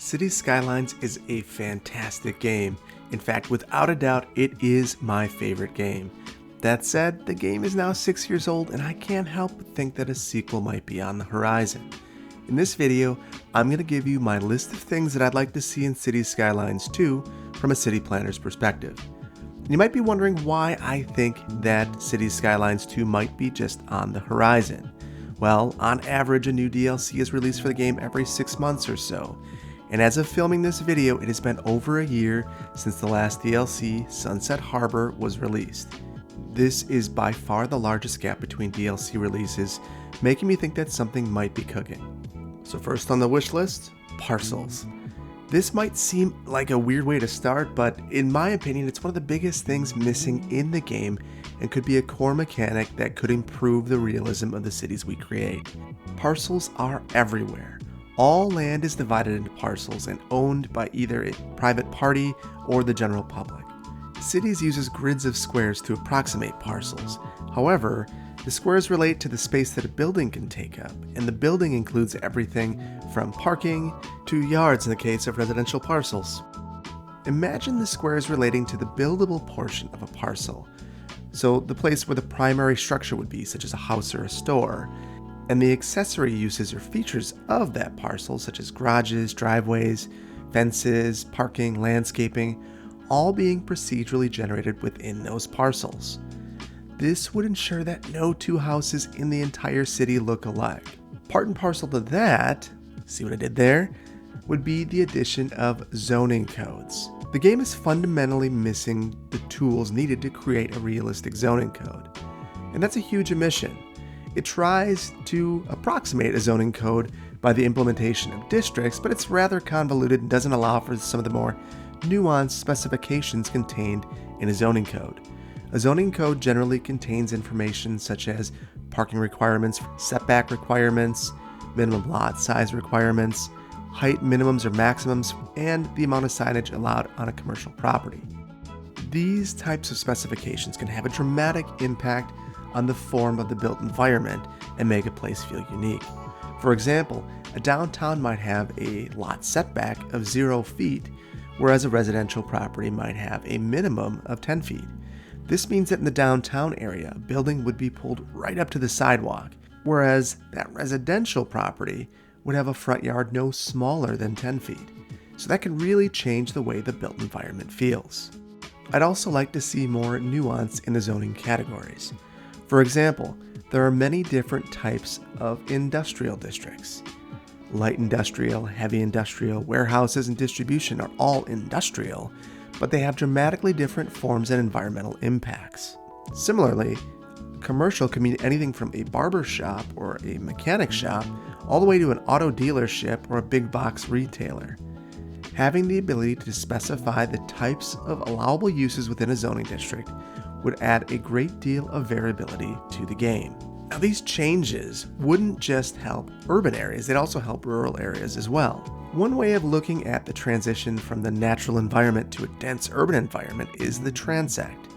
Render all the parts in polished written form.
Cities Skylines is a fantastic game. In fact, without a doubt, it is my favorite game. That said, the game is now 6 years old and I can't help but think that a sequel might be on the horizon. In this video, I'm going to give you my list of things that I'd like to see in Cities Skylines 2 from a city planner's perspective. And you might be wondering why I think that Cities Skylines 2 might be just on the horizon. Well, on average, a new DLC is released for the game every 6 months or so. And as of filming this video, it has been over a year since the last DLC, Sunset Harbor, was released. This is by far the largest gap between DLC releases, making me think that something might be cooking. So first on the wish list, Parcels. This might seem like a weird way to start, but in my opinion, it's one of the biggest things missing in the game and could be a core mechanic that could improve the realism of the cities we create. Parcels are everywhere. All land is divided into parcels and owned by either a private party or the general public. Cities uses grids of squares to approximate parcels. However, the squares relate to the space that a building can take up, and the building includes everything from parking to yards in the case of residential parcels. Imagine the squares relating to the buildable portion of a parcel, so the place where the primary structure would be, such as a house or a store, and the accessory uses or features of that parcel, such as garages, driveways, fences, parking, landscaping, all being procedurally generated within those parcels. This would ensure that no two houses in the entire city look alike. Part and parcel to that, see what I did there, would be the addition of zoning codes. The game is fundamentally missing the tools needed to create a realistic zoning code, and that's a huge omission. It tries to approximate a zoning code by the implementation of districts, but it's rather convoluted and doesn't allow for some of the more nuanced specifications contained in a zoning code. A zoning code generally contains information such as parking requirements, setback requirements, minimum lot size requirements, height minimums or maximums, and the amount of signage allowed on a commercial property. These types of specifications can have a dramatic impact on the form of the built environment and make a place feel unique. For example, a downtown might have a lot setback of 0 feet, whereas a residential property might have a minimum of 10 feet. This means that in the downtown area, a building would be pulled right up to the sidewalk, whereas that residential property would have a front yard no smaller than 10 feet. So that can really change the way the built environment feels. I'd also like to see more nuance in the zoning categories. For example, there are many different types of industrial districts. Light industrial, heavy industrial, warehouses, and distribution are all industrial, but they have dramatically different forms and environmental impacts. Similarly, commercial can mean anything from a barber shop or a mechanic shop all the way to an auto dealership or a big box retailer. Having the ability to specify the types of allowable uses within a zoning district would add a great deal of variability to the game. Now, these changes wouldn't just help urban areas, they'd also help rural areas as well. One way of looking at the transition from the natural environment to a dense urban environment is the transect.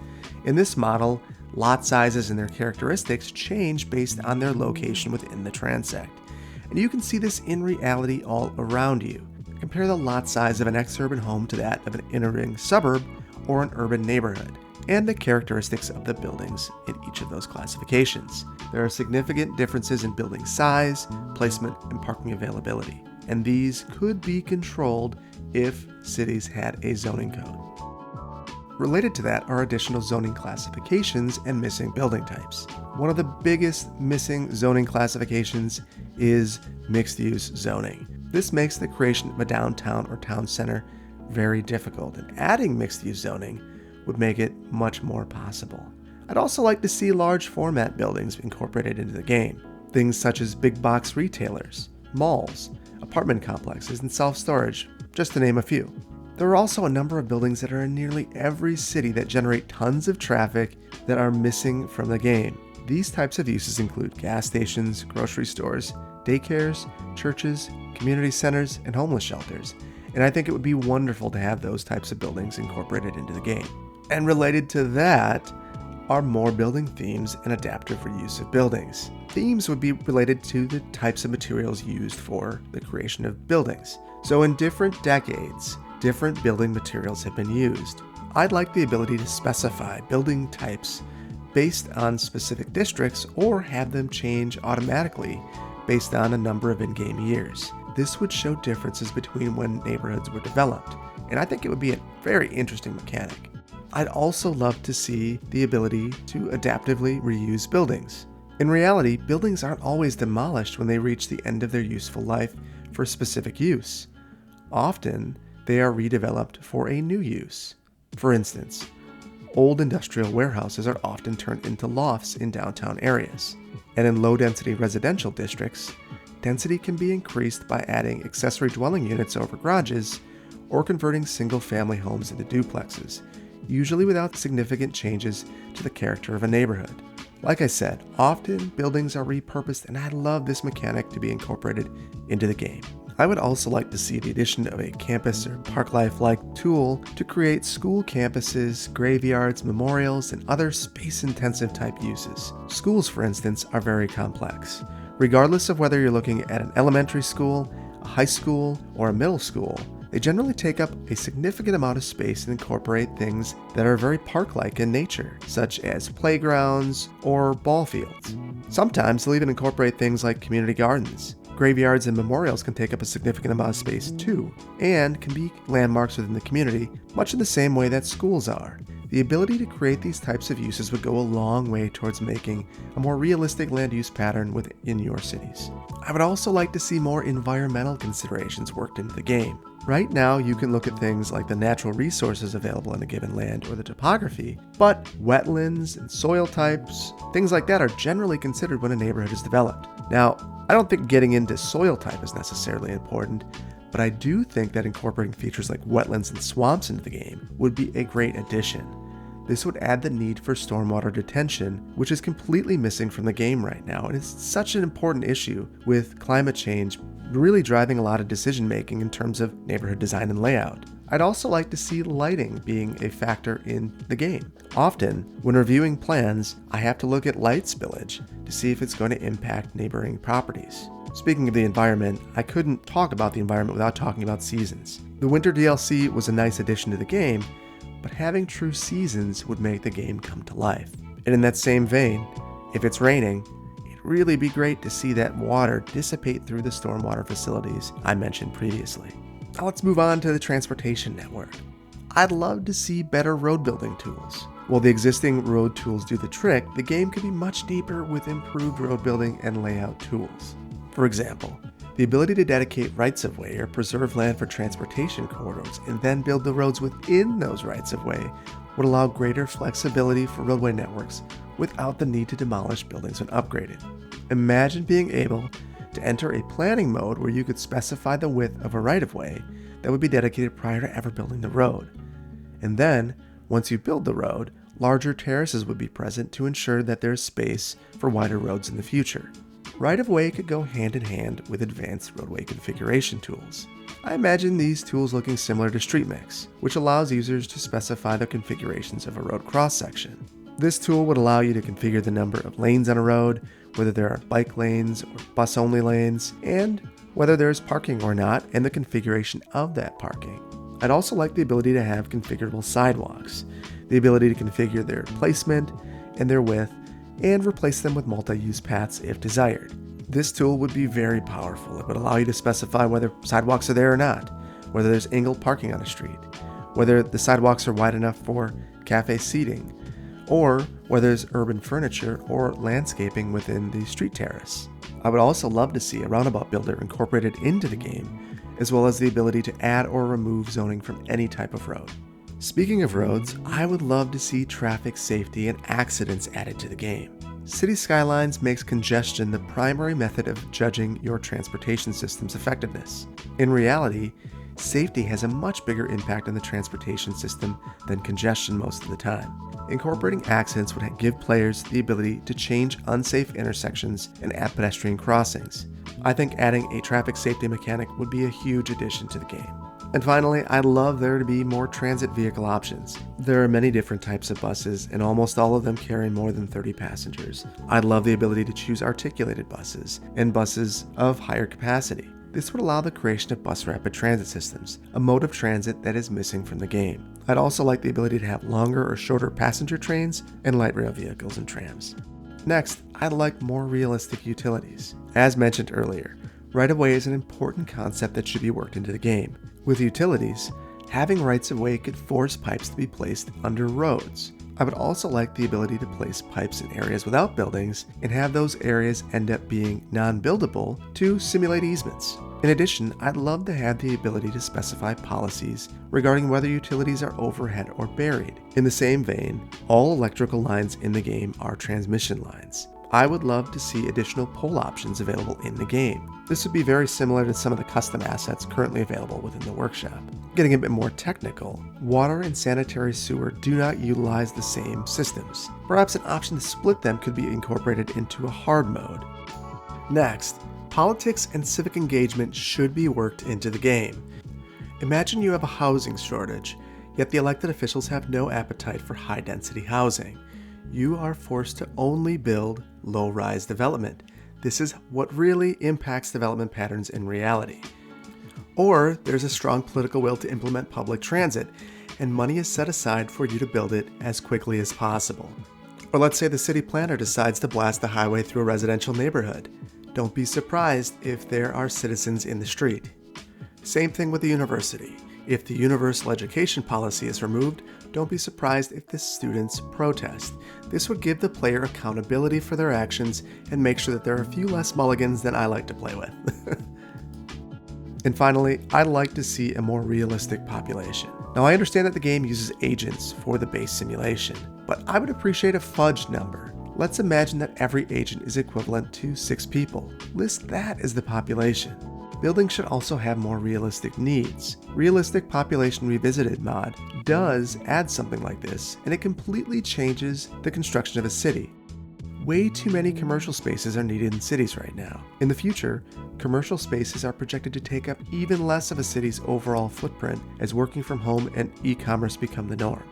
In this model, lot sizes and their characteristics change based on their location within the transect. And you can see this in reality all around you. Compare the lot size of an ex-urban home to that of an inner-ring suburb or an urban neighborhood, and the characteristics of the buildings in each of those classifications. There are significant differences in building size, placement, and parking availability, and these could be controlled if cities had a zoning code. Related to that are additional zoning classifications and missing building types. One of the biggest missing zoning classifications is mixed-use zoning. This makes the creation of a downtown or town center very difficult, and adding mixed-use zoning would make it much more possible. I'd also like to see large format buildings incorporated into the game. Things such as big box retailers, malls, apartment complexes, and self-storage, just to name a few. There are also a number of buildings that are in nearly every city that generate tons of traffic that are missing from the game. These types of uses include gas stations, grocery stores, daycares, churches, community centers, and homeless shelters. And I think it would be wonderful to have those types of buildings incorporated into the game. And related to that are more building themes and adaptive reuse of buildings. Themes would be related to the types of materials used for the creation of buildings. So in different decades, different building materials have been used. I'd like the ability to specify building types based on specific districts or have them change automatically based on a number of in-game years. This would show differences between when neighborhoods were developed, and I think it would be a very interesting mechanic. I'd also love to see the ability to adaptively reuse buildings. In reality, buildings aren't always demolished when they reach the end of their useful life for specific use. Often, they are redeveloped for a new use. For instance, old industrial warehouses are often turned into lofts in downtown areas. And in low-density residential districts, density can be increased by adding accessory dwelling units over garages or converting single-family homes into duplexes, usually without significant changes to the character of a neighborhood. Like I said, often buildings are repurposed, and I'd love this mechanic to be incorporated into the game. I would also like to see the addition of a campus or park life-like tool to create school campuses, graveyards, memorials, and other space-intensive type uses. Schools, for instance, are very complex. Regardless of whether you're looking at an elementary school, a high school, or a middle school, they generally take up a significant amount of space and incorporate things that are very park-like in nature, such as playgrounds or ball fields. Sometimes they'll even incorporate things like community gardens. Graveyards and memorials can take up a significant amount of space too, and can be landmarks within the community, much in the same way that schools are. The ability to create these types of uses would go a long way towards making a more realistic land use pattern within your cities. I would also like to see more environmental considerations worked into the game. Right now, you can look at things like the natural resources available in a given land or the topography, but wetlands and soil types, things like that are generally considered when a neighborhood is developed. Now, I don't think getting into soil type is necessarily important, but I do think that incorporating features like wetlands and swamps into the game would be a great addition. This would add the need for stormwater detention, which is completely missing from the game right now, and it's such an important issue with climate change really driving a lot of decision making in terms of neighborhood design and layout. I'd also like to see lighting being a factor in the game. Often, when reviewing plans, I have to look at light spillage to see if it's going to impact neighboring properties. Speaking of the environment, I couldn't talk about the environment without talking about seasons. The winter DLC was a nice addition to the game, but having true seasons would make the game come to life. And in that same vein, if it's raining, it'd really be great to see that water dissipate through the stormwater facilities I mentioned previously. Now let's move on to the transportation network. I'd love to see better road building tools. While the existing road tools do the trick, the game could be much deeper with improved road building and layout tools. For example, the ability to dedicate rights-of-way or preserve land for transportation corridors and then build the roads within those rights-of-way would allow greater flexibility for roadway networks without the need to demolish buildings when upgraded. Imagine being able to enter a planning mode where you could specify the width of a right-of-way that would be dedicated prior to ever building the road. And then, once you build the road, larger terraces would be present to ensure that there's space for wider roads in the future. Right-of-way could go hand in hand with advanced roadway configuration tools. I imagine these tools looking similar to StreetMix, which allows users to specify the configurations of a road cross-section. This tool would allow you to configure the number of lanes on a road, whether there are bike lanes or bus-only lanes, and whether there is parking or not, and the configuration of that parking. I'd also like the ability to have configurable sidewalks, the ability to configure their placement and their width, and replace them with multi-use paths if desired. This tool would be very powerful. It would allow you to specify whether sidewalks are there or not, whether there's angled parking on a street, whether the sidewalks are wide enough for cafe seating, or whether there's urban furniture or landscaping within the street terrace. I would also love to see a roundabout builder incorporated into the game, as well as the ability to add or remove zoning from any type of road. Speaking of roads, I would love to see traffic safety and accidents added to the game. City Skylines makes congestion the primary method of judging your transportation system's effectiveness. In reality, safety has a much bigger impact on the transportation system than congestion most of the time. Incorporating accidents would give players the ability to change unsafe intersections and add pedestrian crossings. I think adding a traffic safety mechanic would be a huge addition to the game. And finally, I'd love there to be more transit vehicle options. There are many different types of buses, and almost all of them carry more than 30 passengers. I'd love the ability to choose articulated buses and buses of higher capacity. This would allow the creation of bus rapid transit systems, a mode of transit that is missing from the game. I'd also like the ability to have longer or shorter passenger trains and light rail vehicles and trams. Next, I'd like more realistic utilities. As mentioned earlier, right-of-way is an important concept that should be worked into the game. With utilities, having rights-of-way could force pipes to be placed under roads. I would also like the ability to place pipes in areas without buildings and have those areas end up being non-buildable to simulate easements. In addition, I'd love to have the ability to specify policies regarding whether utilities are overhead or buried. In the same vein, all electrical lines in the game are transmission lines. I would love to see additional pole options available in the game. This would be very similar to some of the custom assets currently available within the workshop. Getting a bit more technical, water and sanitary sewer do not utilize the same systems. Perhaps an option to split them could be incorporated into a hard mode. Next, politics and civic engagement should be worked into the game. Imagine you have a housing shortage, yet the elected officials have no appetite for high-density housing. You are forced to only build low-rise development. This is what really impacts development patterns in reality. Or there's a strong political will to implement public transit, and money is set aside for you to build it as quickly as possible. Or let's say the city planner decides to blast the highway through a residential neighborhood. Don't be surprised if there are citizens in the street. Same thing with the university. If the universal education policy is removed, don't be surprised if the students protest. This would give the player accountability for their actions and make sure that there are a few less mulligans than I like to play with. And finally, I'd like to see a more realistic population. Now, I understand that the game uses agents for the base simulation, but I would appreciate a fudge number. Let's imagine that every agent is equivalent to 6 people. List that as the population. Buildings should also have more realistic needs. Realistic Population Revisited mod does add something like this, and it completely changes the construction of a city. Way too many commercial spaces are needed in cities right now. In the future, commercial spaces are projected to take up even less of a city's overall footprint as working from home and e-commerce become the norm.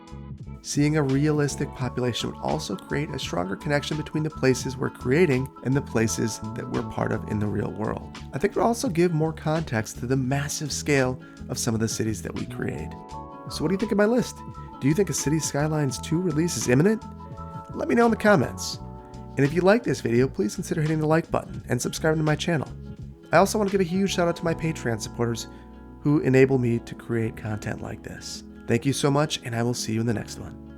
Seeing a realistic population would also create a stronger connection between the places we're creating and the places that we're part of in the real world. I think it would also give more context to the massive scale of some of the cities that we create. So what do you think of my list? Do you think a Cities Skylines 2 release is imminent? Let me know in the comments. And if you like this video, please consider hitting the like button and subscribing to my channel. I also want to give a huge shout out to my Patreon supporters who enable me to create content like this. Thank you so much, and I will see you in the next one.